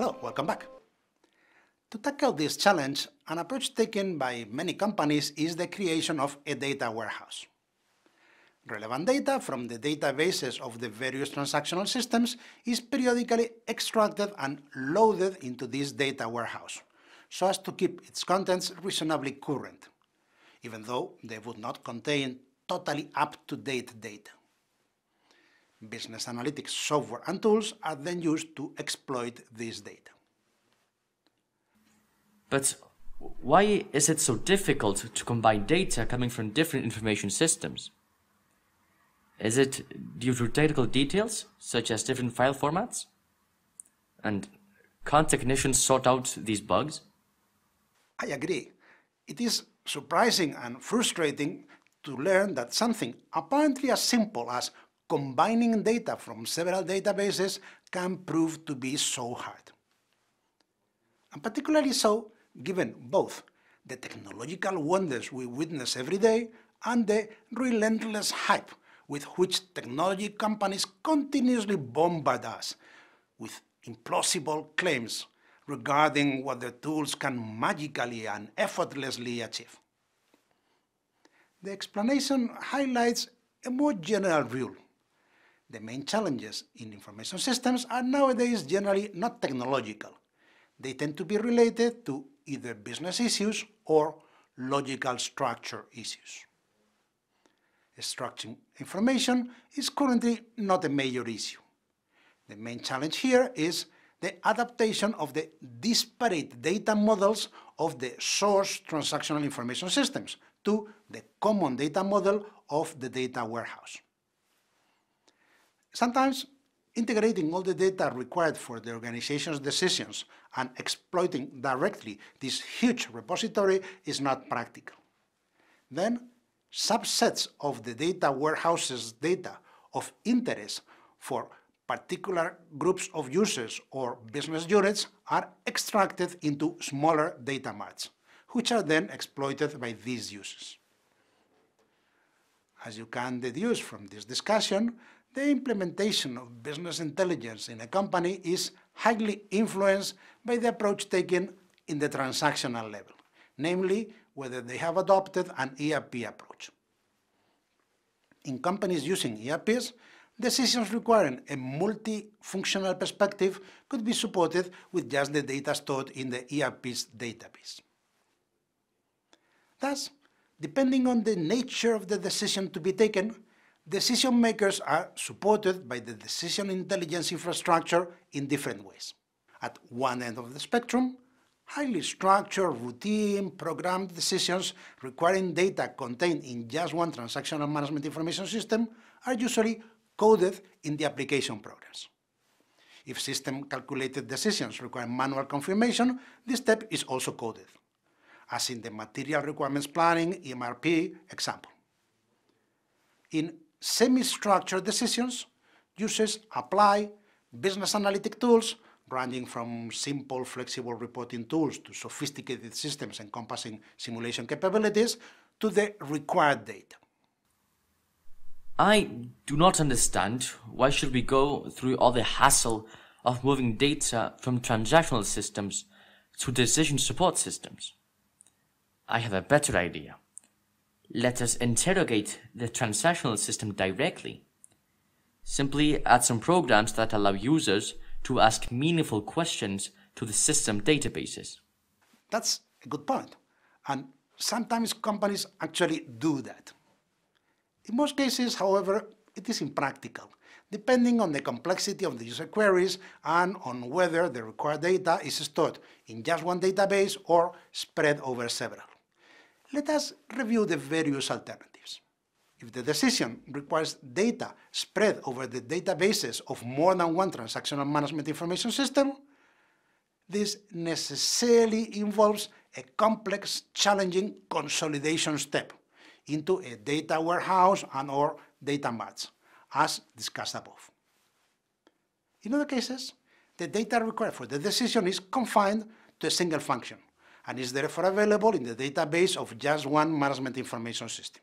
Hello, welcome back. To tackle this challenge, an approach taken by many companies is the creation of a data warehouse. Relevant data from the databases of the various transactional systems is periodically extracted and loaded into this data warehouse, so as to keep its contents reasonably current, even though they would not contain totally up-to-date data. Business analytics software and tools are then used to exploit this data. But why is it so difficult to combine data coming from different information systems? Is it due to technical details, such as different file formats? And can't technicians sort out these bugs? I agree. It is surprising and frustrating to learn that something apparently as simple as combining data from several databases can prove to be so hard. And particularly so given both the technological wonders we witness every day and the relentless hype with which technology companies continuously bombard us with implausible claims regarding what their tools can magically and effortlessly achieve. The explanation highlights a more general rule. The main challenges in information systems are nowadays generally not technological. They tend to be related to either business issues or logical structure issues. Structuring information is currently not a major issue. The main challenge here is the adaptation of the disparate data models of the source transactional information systems to the common data model of the data warehouse. Sometimes, integrating all the data required for the organization's decisions and exploiting directly this huge repository is not practical. Then, subsets of the data warehouse's data of interest for particular groups of users or business units are extracted into smaller data marts, which are then exploited by these users. As you can deduce from this discussion, the implementation of business intelligence in a company is highly influenced by the approach taken in the transactional level, namely whether they have adopted an ERP approach. In companies using ERPs, decisions requiring a multifunctional perspective could be supported with just the data stored in the ERP's database. Thus, depending on the nature of the decision to be taken, decision makers are supported by the decision intelligence infrastructure in different ways. At one end of the spectrum, highly structured, routine, programmed decisions requiring data contained in just one transactional management information system are usually coded in the application programs. If system-calculated decisions require manual confirmation, this step is also coded, as in the material requirements planning MRP example. In semi-structured decisions, users apply business analytic tools ranging from simple flexible reporting tools to sophisticated systems encompassing simulation capabilities to the required data. I do not understand why should we go through all the hassle of moving data from transactional systems to decision support systems. I have a better idea. Let us interrogate the transactional system directly. Simply add some programs that allow users to ask meaningful questions to the system databases. That's a good point, and sometimes companies actually do that. In most cases, however, it is impractical, depending on the complexity of the user queries and on whether the required data is stored in just one database or spread over several. Let us review the various alternatives. If the decision requires data spread over the databases of more than one transactional management information system, this necessarily involves a complex, challenging consolidation step into a data warehouse and/or data marts, as discussed above. In other cases, the data required for the decision is confined to a single function and is therefore available in the database of just one management information system.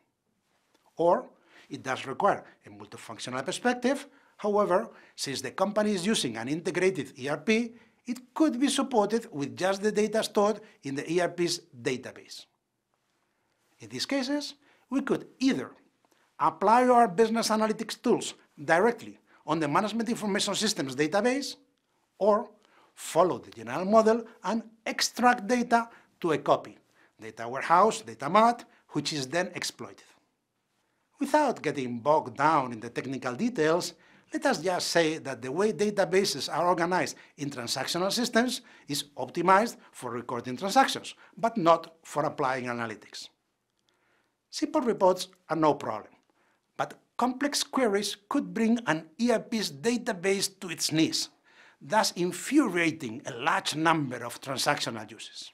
Or it does require a multifunctional perspective. However, since the company is using an integrated ERP, it could be supported with just the data stored in the ERP's database. In these cases, we could either apply our business analytics tools directly on the Management Information Systems database, or follow the general model and extract data to a copy, data warehouse, data mart, which is then exploited. Without getting bogged down in the technical details, let us just say that the way databases are organized in transactional systems is optimized for recording transactions, but not for applying analytics. Simple reports are no problem, but complex queries could bring an ERP's database to its knees, thus infuriating a large number of transactional users.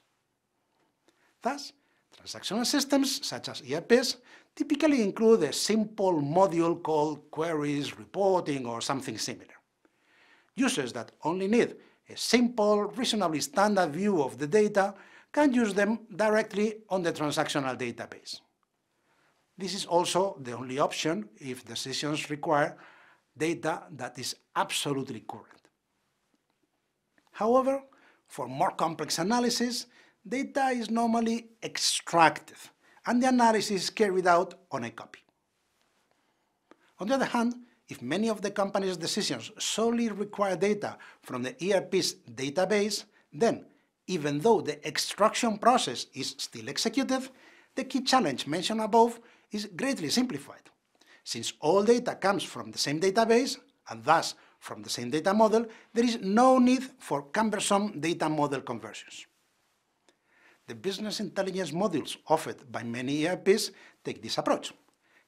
Thus, transactional systems, such as ERPs, typically include a simple module called queries, reporting, or something similar. Users that only need a simple, reasonably standard view of the data can use them directly on the transactional database. This is also the only option if decisions require data that is absolutely current. However, for more complex analysis, data is normally extracted, and the analysis is carried out on a copy. On the other hand, if many of the company's decisions solely require data from the ERP's database, then, even though the extraction process is still executed, the key challenge mentioned above is greatly simplified. Since all data comes from the same database, and thus from the same data model, there is no need for cumbersome data model conversions. The business intelligence modules offered by many ERPs take this approach,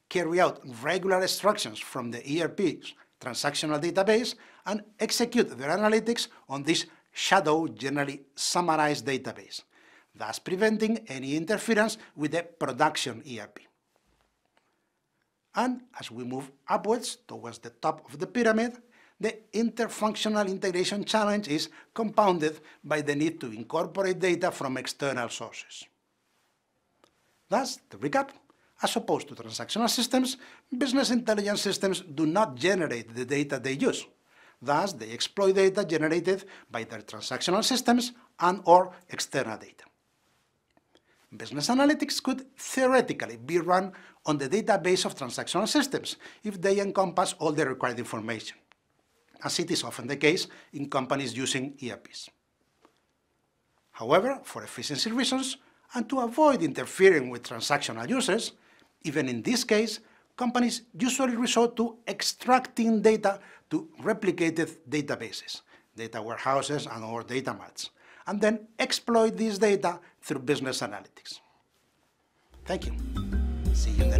carry out regular extractions from the ERP's transactional database, and execute their analytics on this shadow, generally summarized database, thus preventing any interference with the production ERP. And as we move upwards towards the top of the pyramid, the interfunctional integration challenge is compounded by the need to incorporate data from external sources. Thus, to recap, as opposed to transactional systems, business intelligence systems do not generate the data they use. Thus, they exploit data generated by their transactional systems and/or external data. Business analytics could theoretically be run on the database of transactional systems if they encompass all the required information, as it is often the case in companies using ERPs. However, for efficiency reasons, and to avoid interfering with transactional users, even in this case, companies usually resort to extracting data to replicated databases, data warehouses, and/or data marts, and then exploit this data through business analytics. Thank you. See you in the